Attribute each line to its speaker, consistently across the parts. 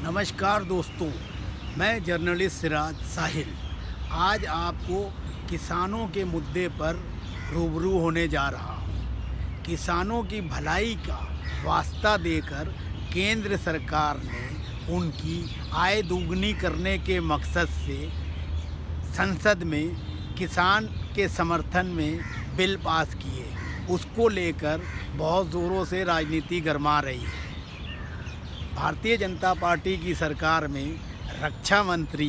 Speaker 1: नमस्कार दोस्तों, मैं जर्नलिस्ट सिराज साहिल आज आपको किसानों के मुद्दे पर रूबरू होने जा रहा हूँ। किसानों की भलाई का वास्ता देकर केंद्र सरकार ने उनकी आय दोगुनी करने के मकसद से संसद में किसान के समर्थन में बिल पास किए। उसको लेकर बहुत ज़ोरों से राजनीति गरमा रही है। भारतीय जनता पार्टी की सरकार में रक्षा मंत्री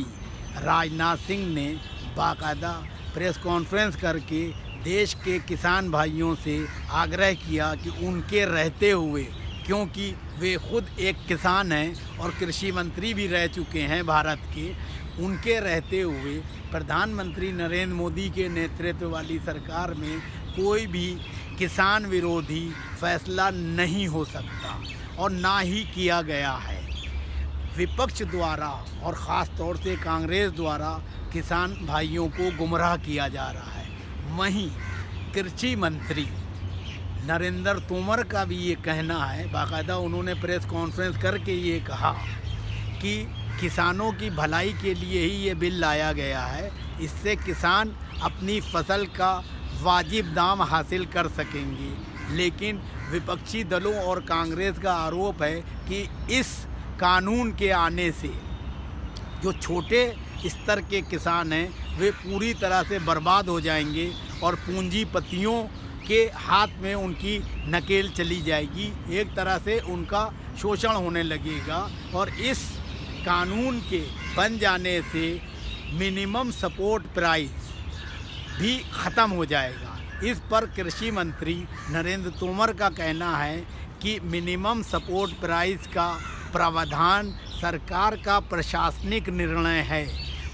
Speaker 1: राजनाथ सिंह ने बाकायदा प्रेस कॉन्फ्रेंस करके देश के किसान भाइयों से आग्रह किया कि उनके रहते हुए, क्योंकि वे खुद एक किसान हैं और कृषि मंत्री भी रह चुके हैं भारत के, उनके रहते हुए प्रधानमंत्री नरेंद्र मोदी के नेतृत्व वाली सरकार में कोई भी किसान विरोधी फैसला नहीं हो सकता और ना ही किया गया है। विपक्ष द्वारा और ख़ास तौर से कांग्रेस द्वारा किसान भाइयों को गुमराह किया जा रहा है। वहीं कृषि मंत्री नरेंद्र तोमर का भी ये कहना है, बाकायदा उन्होंने प्रेस कॉन्फ्रेंस करके ये कहा कि किसानों की भलाई के लिए ही ये बिल लाया गया है। इससे किसान अपनी फसल का वाजिब दाम हासिल कर सकेंगे। लेकिन विपक्षी दलों और कांग्रेस का आरोप है कि इस कानून के आने से जो छोटे स्तर के किसान हैं वे पूरी तरह से बर्बाद हो जाएंगे और पूंजीपतियों के हाथ में उनकी नकेल चली जाएगी। एक तरह से उनका शोषण होने लगेगा और इस कानून के बन जाने से मिनिमम सपोर्ट प्राइस भी ख़त्म हो जाएगा। इस पर कृषि मंत्री नरेंद्र तोमर का कहना है कि मिनिमम सपोर्ट प्राइस का प्रावधान सरकार का प्रशासनिक निर्णय है।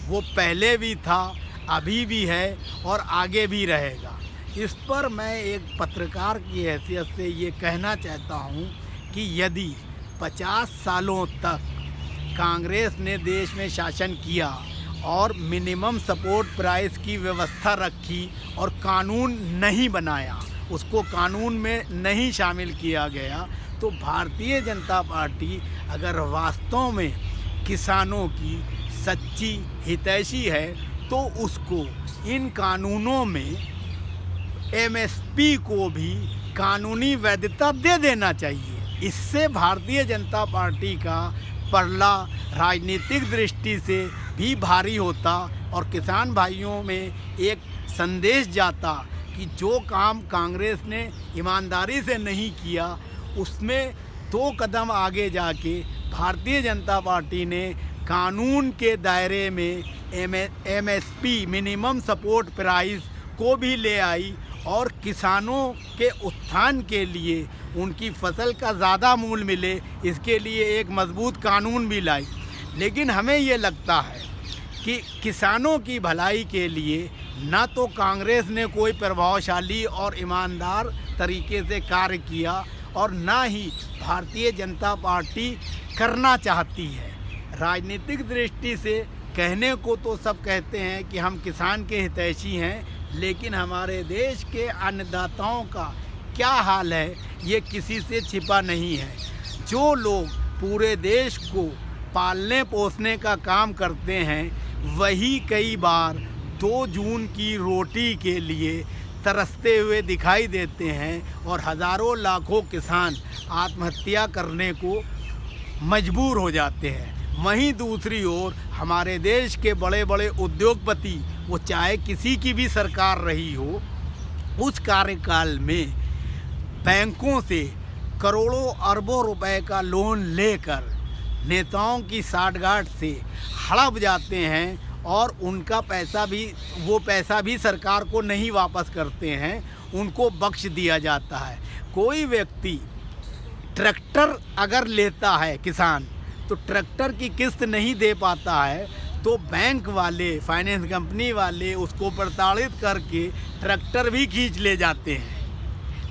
Speaker 1: वो पहले भी था, अभी भी है और आगे भी रहेगा। इस पर मैं एक पत्रकार की हैसियत से ये कहना चाहता हूँ कि यदि 50 सालों तक कांग्रेस ने देश में शासन किया और मिनिमम सपोर्ट प्राइस की व्यवस्था रखी और कानून नहीं बनाया, उसको कानून में नहीं शामिल किया गया, तो भारतीय जनता पार्टी अगर वास्तव में किसानों की सच्ची हितैषी है तो उसको इन कानूनों में एमएसपी को भी कानूनी वैधता दे देना चाहिए। इससे भारतीय जनता पार्टी का पलड़ा राजनीतिक दृष्टि से भी भारी होता और किसान भाइयों में एक संदेश जाता कि जो काम कांग्रेस ने ईमानदारी से नहीं किया उसमें 2 कदम आगे जाके भारतीय जनता पार्टी ने कानून के दायरे में एमएसपी मिनिमम सपोर्ट प्राइस को भी ले आई और किसानों के उत्थान के लिए उनकी फसल का ज़्यादा मूल्य मिले, इसके लिए एक मजबूत कानून भी लाई। लेकिन हमें ये लगता है कि किसानों की भलाई के लिए ना तो कांग्रेस ने कोई प्रभावशाली और ईमानदार तरीके से कार्य किया और ना ही भारतीय जनता पार्टी करना चाहती है। राजनीतिक दृष्टि से कहने को तो सब कहते हैं कि हम किसान के हितैषी हैं, लेकिन हमारे देश के अन्नदाताओं का क्या हाल है ये किसी से छिपा नहीं है। जो लोग पूरे देश को पालने पोसने का काम करते हैं वही कई बार 2 जून की रोटी के लिए तरसते हुए दिखाई देते हैं और हज़ारों लाखों किसान आत्महत्या करने को मजबूर हो जाते हैं। वहीं दूसरी ओर हमारे देश के बड़े बड़े उद्योगपति, वो चाहे किसी की भी सरकार रही हो, उस कार्यकाल में बैंकों से करोड़ों अरबों रुपए का लोन लेकर नेताओं की साठगांठ से हड़प जाते हैं और उनका पैसा भी सरकार को नहीं वापस करते हैं, उनको बख्श दिया जाता है। कोई व्यक्ति ट्रैक्टर अगर लेता है किसान, तो ट्रैक्टर की किस्त नहीं दे पाता है तो बैंक वाले, फाइनेंस कंपनी वाले उसको प्रताड़ित करके ट्रैक्टर भी खींच ले जाते हैं।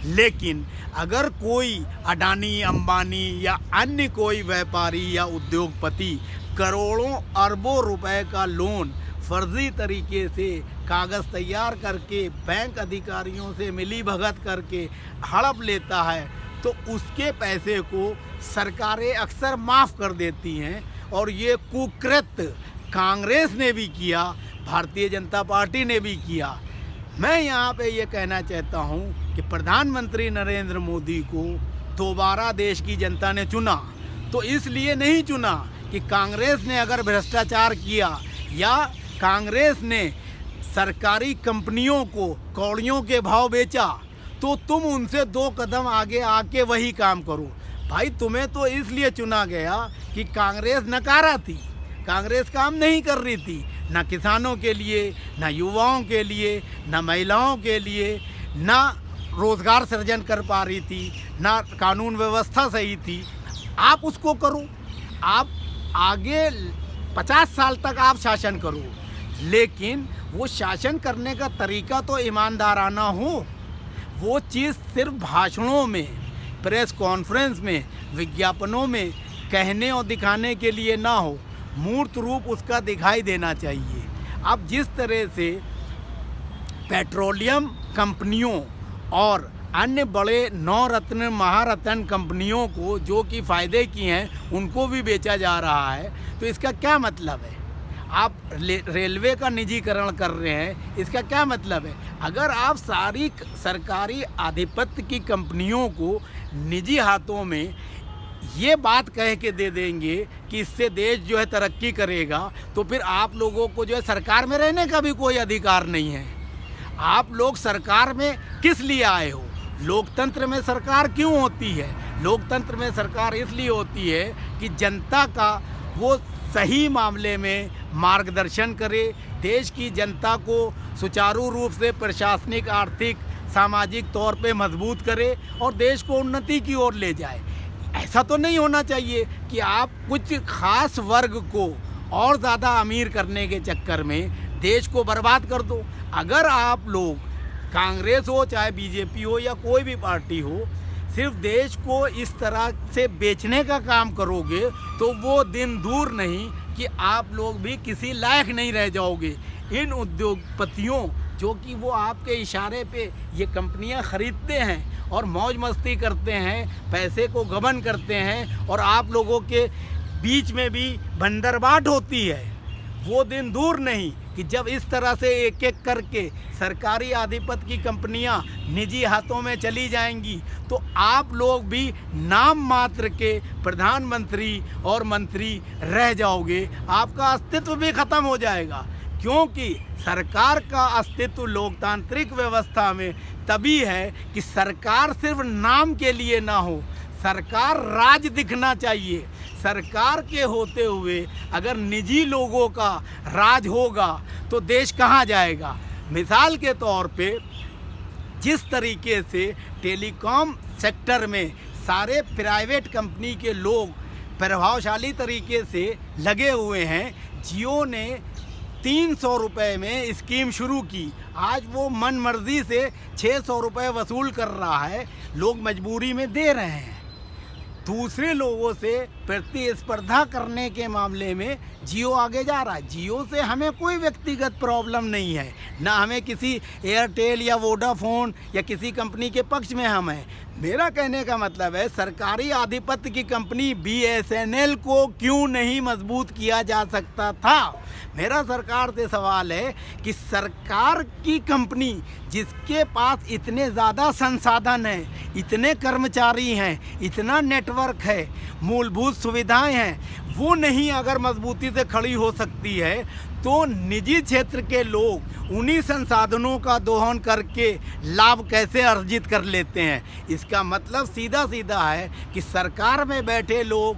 Speaker 1: लेकिन अगर कोई अडानी, अंबानी या अन्य कोई व्यापारी या उद्योगपति करोड़ों अरबों रुपए का लोन फर्जी तरीके से कागज़ तैयार करके बैंक अधिकारियों से मिली भगत करके हड़प लेता है तो उसके पैसे को सरकारें अक्सर माफ़ कर देती हैं और ये कुकृत्य कांग्रेस ने भी किया, भारतीय जनता पार्टी ने भी किया। मैं यहाँ पे ये कहना चाहता हूँ कि प्रधानमंत्री नरेंद्र मोदी को दोबारा देश की जनता ने चुना तो इसलिए नहीं चुना कि कांग्रेस ने अगर भ्रष्टाचार किया या कांग्रेस ने सरकारी कंपनियों को कौड़ियों के भाव बेचा तो तुम उनसे 2 कदम आगे आके वही काम करो। भाई तुम्हें तो इसलिए चुना गया कि कांग्रेस नकारा थी, कांग्रेस काम नहीं कर रही थी, ना किसानों के लिए, ना युवाओं के लिए, ना महिलाओं के लिए, ना रोज़गार सृजन कर पा रही थी, ना कानून व्यवस्था सही थी। आप उसको करो, आप आगे 50 साल तक आप शासन करो, लेकिन वो शासन करने का तरीका तो ईमानदाराना हो। वो चीज़ सिर्फ भाषणों में, प्रेस कॉन्फ्रेंस में, विज्ञापनों में कहने और दिखाने के लिए ना हो, मूर्त रूप उसका दिखाई देना चाहिए। अब जिस तरह से पेट्रोलियम कंपनियों और अन्य बड़े नवरत्न महारत्न कंपनियों को जो कि फ़ायदे की हैं उनको भी बेचा जा रहा है, तो इसका क्या मतलब है? आप रेलवे का निजीकरण कर रहे हैं, इसका क्या मतलब है? अगर आप सारी सरकारी आधिपत्य की कंपनियों को निजी हाथों में ये बात कह के दे देंगे कि इससे देश जो है तरक्की करेगा, तो फिर आप लोगों को जो है सरकार में रहने का भी कोई अधिकार नहीं है। आप लोग सरकार में किस लिए आए हो? लोकतंत्र में सरकार क्यों होती है? लोकतंत्र में सरकार इसलिए होती है कि जनता का वो सही मामले में मार्गदर्शन करे, देश की जनता को सुचारू रूप से प्रशासनिक, आर्थिक, सामाजिक तौर पे मजबूत करे और देश को उन्नति की ओर ले जाए। ऐसा तो नहीं होना चाहिए कि आप कुछ खास वर्ग को और ज़्यादा अमीर करने के चक्कर में देश को बर्बाद कर दो। अगर आप लोग, कांग्रेस हो चाहे बीजेपी हो या कोई भी पार्टी हो, सिर्फ देश को इस तरह से बेचने का काम करोगे तो वो दिन दूर नहीं कि आप लोग भी किसी लायक नहीं रह जाओगे। इन उद्योगपतियों जो कि वो आपके इशारे पे ये कंपनियां खरीदते हैं और मौज मस्ती करते हैं, पैसे को गबन करते हैं और आप लोगों के बीच में भी बंदरबाट होती है, वो दिन दूर नहीं कि जब इस तरह से एक एक करके सरकारी आधिपत्य की कंपनियां निजी हाथों में चली जाएंगी तो आप लोग भी नाम मात्र के प्रधानमंत्री और मंत्री रह जाओगे, आपका अस्तित्व भी खत्म हो जाएगा। क्योंकि सरकार का अस्तित्व लोकतांत्रिक व्यवस्था में तभी है कि सरकार सिर्फ नाम के लिए ना हो, सरकार राज दिखना चाहिए। सरकार के होते हुए अगर निजी लोगों का राज होगा तो देश कहाँ जाएगा? मिसाल के तौर पे जिस तरीके से टेलीकॉम सेक्टर में सारे प्राइवेट कंपनी के लोग प्रभावशाली तरीके से लगे हुए हैं, जियो ने 300 रुपये में स्कीम शुरू की, आज वो मन मर्जी से 600 रुपये वसूल कर रहा है, लोग मजबूरी में दे रहे हैं। दूसरे लोगों से प्रतिस्पर्धा करने के मामले में जियो आगे जा रहा है। जियो से हमें कोई व्यक्तिगत प्रॉब्लम नहीं है, ना हमें किसी एयरटेल या वोडाफोन या किसी कंपनी के पक्ष में हम हैं। मेरा कहने का मतलब है सरकारी आधिपत्य की कंपनी BSNL को क्यों नहीं मजबूत किया जा सकता था? मेरा सरकार से सवाल है कि सरकार की कंपनी जिसके पास इतने ज़्यादा संसाधन हैं, इतने कर्मचारी हैं, इतना नेटवर्क है, मूलभूत सुविधाएं हैं, वो नहीं अगर मजबूती से खड़ी हो सकती है तो निजी क्षेत्र के लोग उन्हीं संसाधनों का दोहन करके लाभ कैसे अर्जित कर लेते हैं? इसका मतलब सीधा सीधा है कि सरकार में बैठे लोग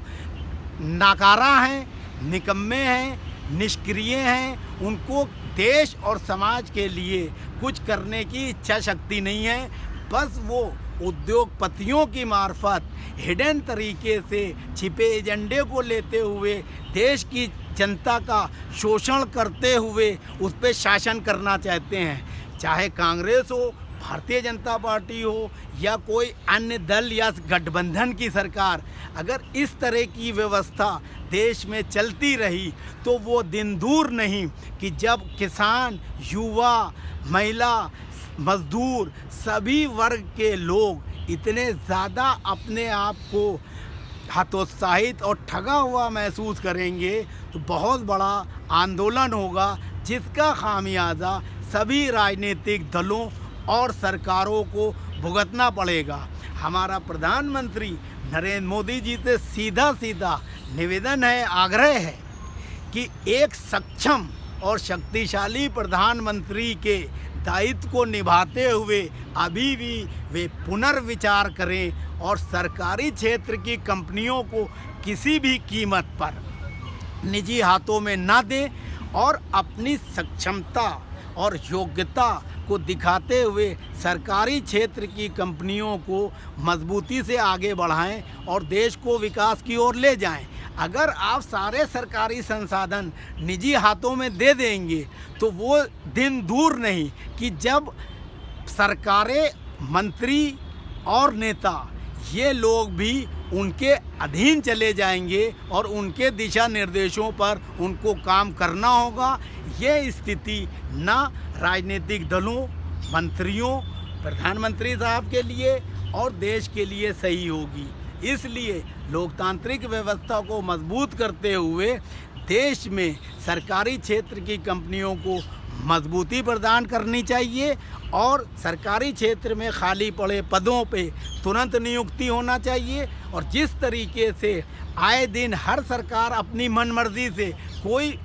Speaker 1: नाकारा हैं, निकम्मे हैं, निष्क्रिय हैं, उनको देश और समाज के लिए कुछ करने की इच्छा शक्ति नहीं है। बस वो उद्योगपतियों की मार्फत हिडन तरीके से छिपे एजेंडे को लेते हुए देश की जनता का शोषण करते हुए उस पर शासन करना चाहते हैं। चाहे कांग्रेस हो, भारतीय जनता पार्टी हो या कोई अन्य दल या गठबंधन की सरकार, अगर इस तरह की व्यवस्था देश में चलती रही तो वो दिन दूर नहीं कि जब किसान, युवा, महिला, मजदूर, सभी वर्ग के लोग इतने ज़्यादा अपने आप को हतोत्साहित और ठगा हुआ महसूस करेंगे तो बहुत बड़ा आंदोलन होगा, जिसका खामियाजा सभी राजनीतिक दलों और सरकारों को भुगतना पड़ेगा। हमारा प्रधानमंत्री नरेंद्र मोदी जी से सीधा सीधा निवेदन है, आग्रह है कि एक सक्षम और शक्तिशाली प्रधानमंत्री के दायित्व को निभाते हुए अभी भी वे पुनर्विचार करें और सरकारी क्षेत्र की कंपनियों को किसी भी कीमत पर निजी हाथों में ना दें और अपनी सक्षमता और योग्यता को दिखाते हुए सरकारी क्षेत्र की कंपनियों को मजबूती से आगे बढ़ाएं और देश को विकास की ओर ले जाएं। अगर आप सारे सरकारी संसाधन निजी हाथों में दे देंगे तो वो दिन दूर नहीं कि जब सरकारें, मंत्री और नेता ये लोग भी उनके अधीन चले जाएंगे और उनके दिशा निर्देशों पर उनको काम करना होगा। ये स्थिति ना राजनीतिक दलों, मंत्रियों, प्रधानमंत्री साहब के लिए और देश के लिए सही होगी। इसलिए लोकतांत्रिक व्यवस्था को मजबूत करते हुए देश में सरकारी क्षेत्र की कंपनियों को मजबूती प्रदान करनी चाहिए और सरकारी क्षेत्र में खाली पड़े पदों पे तुरंत नियुक्ति होना चाहिए। और जिस तरीके से आए दिन हर सरकार अपनी मनमर्जी से कोई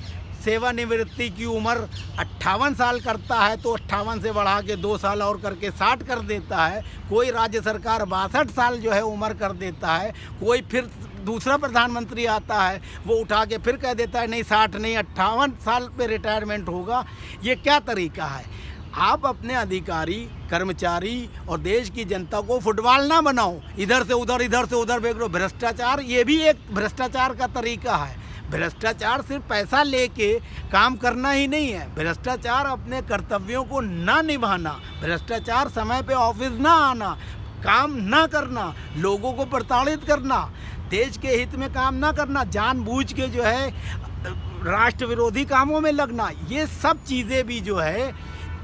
Speaker 1: सेवानिवृत्ति की उम्र 58 साल करता है तो 58 से बढ़ा के 2 साल और करके 60 कर देता है, कोई राज्य सरकार 62 साल जो है उम्र कर देता है, कोई फिर दूसरा प्रधानमंत्री आता है वो उठा के फिर कह देता है नहीं 60 नहीं 58 साल पे रिटायरमेंट होगा। ये क्या तरीका है? आप अपने अधिकारी, कर्मचारी और देश की जनता को फुटबॉल ना बनाओ, इधर से उधर फेंक दो। भ्रष्टाचार ये भी एक भ्रष्टाचार का तरीका है। भ्रष्टाचार सिर्फ पैसा लेके काम करना ही नहीं है, भ्रष्टाचार अपने कर्तव्यों को ना निभाना, भ्रष्टाचार समय पे ऑफिस ना आना, काम ना करना, लोगों को प्रताड़ित करना, देश के हित में काम ना करना, जानबूझ के जो है राष्ट्र विरोधी कामों में लगना, ये सब चीज़ें भी जो है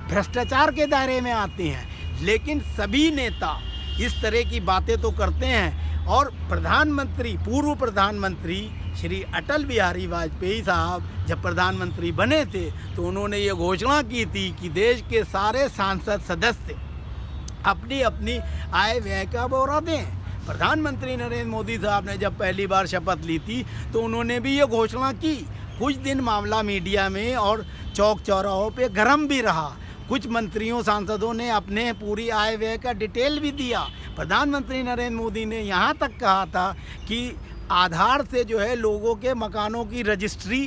Speaker 1: भ्रष्टाचार के दायरे में आती हैं। लेकिन सभी नेता इस तरह की बातें तो करते हैं। और प्रधानमंत्री, पूर्व प्रधानमंत्री श्री अटल बिहारी वाजपेयी साहब जब प्रधानमंत्री बने थे तो उन्होंने ये घोषणा की थी कि देश के सारे सांसद सदस्य अपनी अपनी आय व्यय का ब्यौरा दें। प्रधानमंत्री नरेंद्र मोदी साहब ने जब पहली बार शपथ ली थी तो उन्होंने भी ये घोषणा की। कुछ दिन मामला मीडिया में और चौक चौराहों पे गर्म भी रहा। कुछ मंत्रियों, सांसदों ने अपने पूरी आय व्यय का डिटेल भी दिया। प्रधानमंत्री नरेंद्र मोदी ने यहाँ तक कहा था कि आधार से जो है लोगों के मकानों की रजिस्ट्री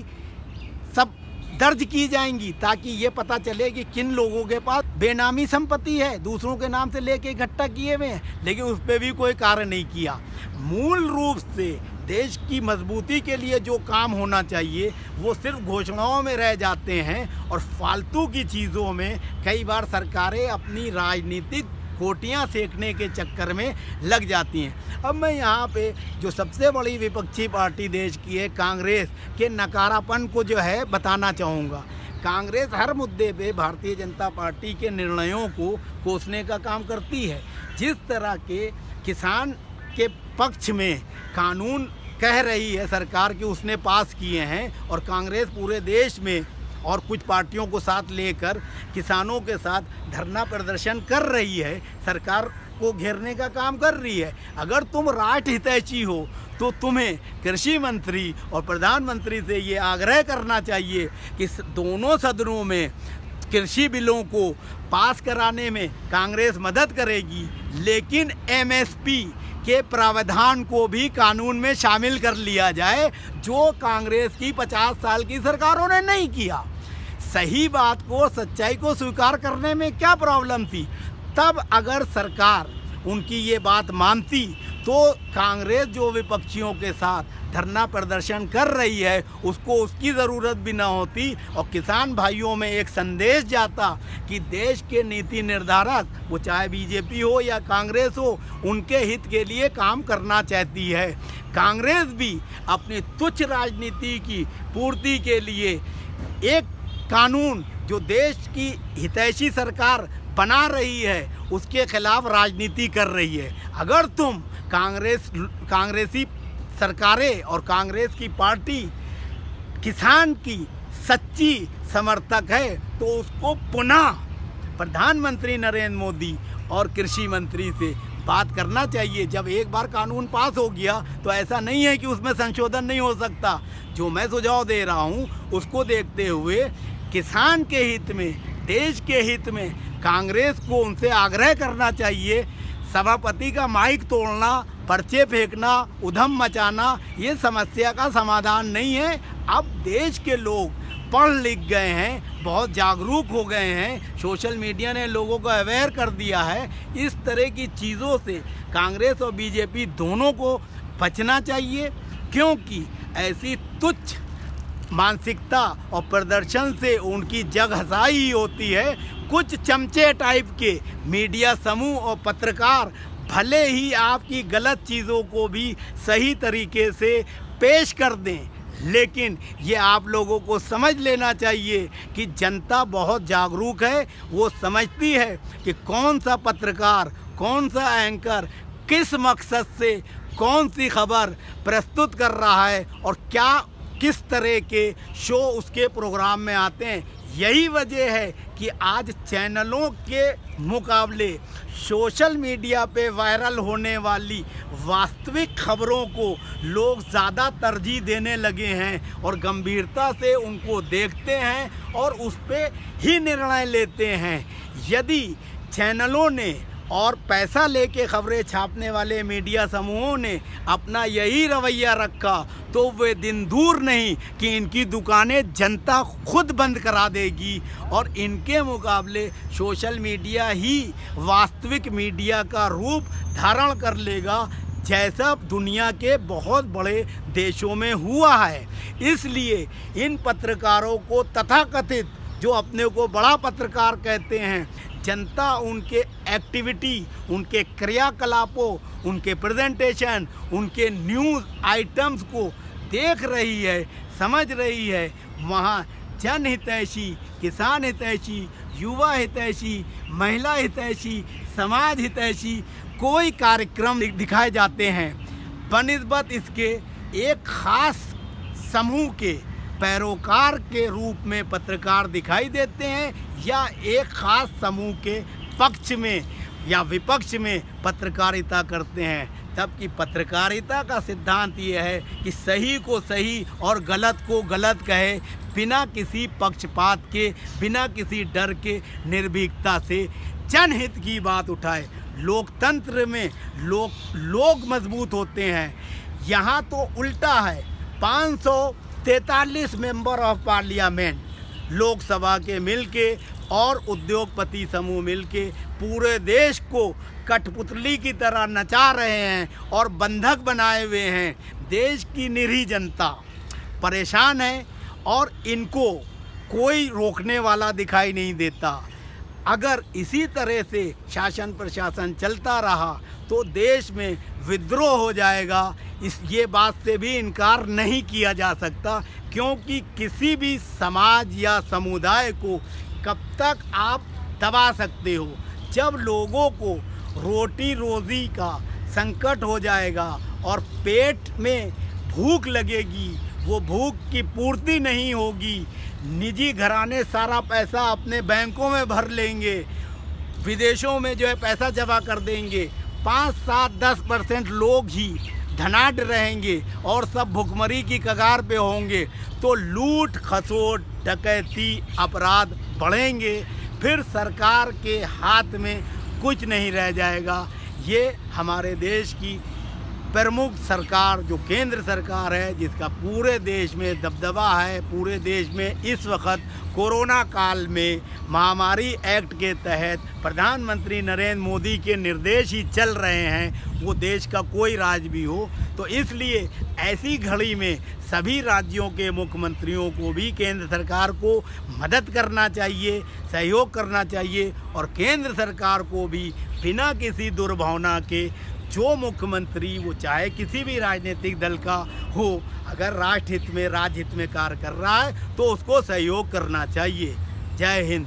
Speaker 1: सब दर्ज की जाएंगी ताकि ये पता चले कि किन लोगों के पास बेनामी संपत्ति है, दूसरों के नाम से लेके इकट्ठा किए हुए हैं। लेकिन उस पर भी कोई कार्य नहीं किया। मूल रूप से देश की मजबूती के लिए जो काम होना चाहिए वो सिर्फ घोषणाओं में रह जाते हैं और फालतू की चीज़ों में कई बार सरकारें अपनी राजनीतिक कोटियाँ सेकने के चक्कर में लग जाती हैं। अब मैं यहाँ पे जो सबसे बड़ी विपक्षी पार्टी देश की है कांग्रेस के नकारापन को जो है बताना चाहूँगा। कांग्रेस हर मुद्दे पे भारतीय जनता पार्टी के निर्णयों को कोसने का काम करती है। जिस तरह के किसान के पक्ष में कानून कह रही है सरकार कि उसने पास किए हैं और कांग्रेस पूरे देश में और कुछ पार्टियों को साथ लेकर किसानों के साथ धरना प्रदर्शन कर रही है, सरकार को घेरने का काम कर रही है। अगर तुम राष्ट्र हितैषी हो तो तुम्हें कृषि मंत्री और प्रधानमंत्री से ये आग्रह करना चाहिए कि दोनों सदनों में कृषि बिलों को पास कराने में कांग्रेस मदद करेगी, लेकिन एमएसपी के प्रावधान को भी कानून में शामिल कर लिया जाए जो कांग्रेस की 50 साल की सरकारों ने नहीं किया। सही बात को, सच्चाई को स्वीकार करने में क्या प्रॉब्लम थी? तब अगर सरकार उनकी ये बात मानती तो कांग्रेस जो विपक्षियों के साथ धरना प्रदर्शन कर रही है उसको उसकी ज़रूरत भी ना होती और किसान भाइयों में एक संदेश जाता कि देश के नीति निर्धारक, वो चाहे बीजेपी हो या कांग्रेस हो, उनके हित के लिए काम करना चाहती है। कांग्रेस भी अपनी तुच्छ राजनीति की पूर्ति के लिए एक कानून जो देश की हितैषी सरकार बना रही है उसके खिलाफ राजनीति कर रही है। अगर तुम कांग्रेसी सरकारें और कांग्रेस की पार्टी किसान की सच्ची समर्थक है तो उसको पुनः प्रधानमंत्री नरेंद्र मोदी और कृषि मंत्री से बात करना चाहिए। जब एक बार कानून पास हो गया तो ऐसा नहीं है कि उसमें संशोधन नहीं हो सकता। जो मैं सुझाव दे रहा हूँ उसको देखते हुए किसान के हित में, देश के हित में कांग्रेस को उनसे आग्रह करना चाहिए। सभापति का माइक तोड़ना, पर्चे फेंकना, उधम मचाना ये समस्या का समाधान नहीं है। अब देश के लोग पढ़ लिख गए हैं, बहुत जागरूक हो गए हैं, सोशल मीडिया ने लोगों को अवेयर कर दिया है। इस तरह की चीज़ों से कांग्रेस और बीजेपी दोनों को बचना चाहिए, क्योंकि ऐसी तुच्छ मानसिकता और प्रदर्शन से उनकी जग हसाई होती है। कुछ चमचे टाइप के मीडिया समूह और पत्रकार भले ही आपकी गलत चीज़ों को भी सही तरीके से पेश कर दें, लेकिन ये आप लोगों को समझ लेना चाहिए कि जनता बहुत जागरूक है। वो समझती है कि कौन सा पत्रकार, कौन सा एंकर किस मकसद से कौन सी खबर प्रस्तुत कर रहा है और क्या किस तरह के शो उसके प्रोग्राम में आते हैं। यही वजह है कि आज चैनलों के मुकाबले सोशल मीडिया पे वायरल होने वाली वास्तविक खबरों को लोग ज़्यादा तरजीह देने लगे हैं और गंभीरता से उनको देखते हैं और उस पे ही निर्णय लेते हैं। यदि चैनलों ने और पैसा लेके खबरें छापने वाले मीडिया समूहों ने अपना यही रवैया रखा तो वे दिन दूर नहीं कि इनकी दुकानें जनता खुद बंद करा देगी और इनके मुकाबले सोशल मीडिया ही वास्तविक मीडिया का रूप धारण कर लेगा, जैसा दुनिया के बहुत बड़े देशों में हुआ है। इसलिए इन पत्रकारों को तथाकथित जो अपने को बड़ा पत्रकार कहते हैं, जनता उनके एक्टिविटी, उनके क्रियाकलापों, उनके प्रेजेंटेशन, उनके न्यूज़ आइटम्स को देख रही है, समझ रही है। वहाँ जन हितैषी, किसान हितैषी, युवा हितैषी, महिला हितैषी, समाज हितैषी कोई कार्यक्रम दिखाए जाते हैं। बनिस्बत इसके एक ख़ास समूह के पैरोकार के रूप में पत्रकार दिखाई देते हैं या एक ख़ास समूह के पक्ष में या विपक्ष में पत्रकारिता करते हैं। तब पत्रकारिता का सिद्धांत ये है कि सही को सही और गलत को गलत कहे, बिना किसी पक्षपात के, बिना किसी डर के, निर्भीकता से जनहित की बात उठाए। लोकतंत्र में लोग मजबूत होते हैं। यहाँ तो उल्टा है। 543 मेंबर ऑफ पार्लियामेंट लोकसभा के मिलके और उद्योगपति समूह मिलके पूरे देश को कठपुतली की तरह नचा रहे हैं और बंधक बनाए हुए हैं। देश की निरीह जनता परेशान है और इनको कोई रोकने वाला दिखाई नहीं देता। अगर इसी तरह से शासन प्रशासन चलता रहा तो देश में विद्रोह हो जाएगा। ये बात से भी इनकार नहीं किया जा सकता, क्योंकि किसी भी समाज या समुदाय को कब तक आप दबा सकते हो। जब लोगों को रोटी रोज़ी का संकट हो जाएगा और पेट में भूख लगेगी, वो भूख की पूर्ति नहीं होगी, निजी घराने सारा पैसा अपने बैंकों में भर लेंगे, विदेशों में जो है पैसा जमा कर देंगे, 5, 7, 10% लोग ही धनाढ्य रहेंगे और सब भुखमरी की कगार पे होंगे, तो लूट खसोट, डकैती, अपराध बढ़ेंगे। फिर सरकार के हाथ में कुछ नहीं रह जाएगा। ये हमारे देश की प्रमुख सरकार जो केंद्र सरकार है, जिसका पूरे देश में दबदबा है, पूरे देश में इस वक्त कोरोना काल में महामारी एक्ट के तहत प्रधानमंत्री नरेंद्र मोदी के निर्देश ही चल रहे हैं, वो देश का कोई राज्य भी हो। तो इसलिए ऐसी घड़ी में सभी राज्यों के मुख्यमंत्रियों को भी केंद्र सरकार को मदद करना चाहिए, सहयोग करना चाहिए और केंद्र सरकार को भी बिना किसी दुर्भावना के जो मुख्यमंत्री वो चाहे किसी भी राजनीतिक दल का हो, अगर राष्ट्र हित में, राज्य हित में कार्य कर रहा है तो उसको सहयोग करना चाहिए। जय हिंद।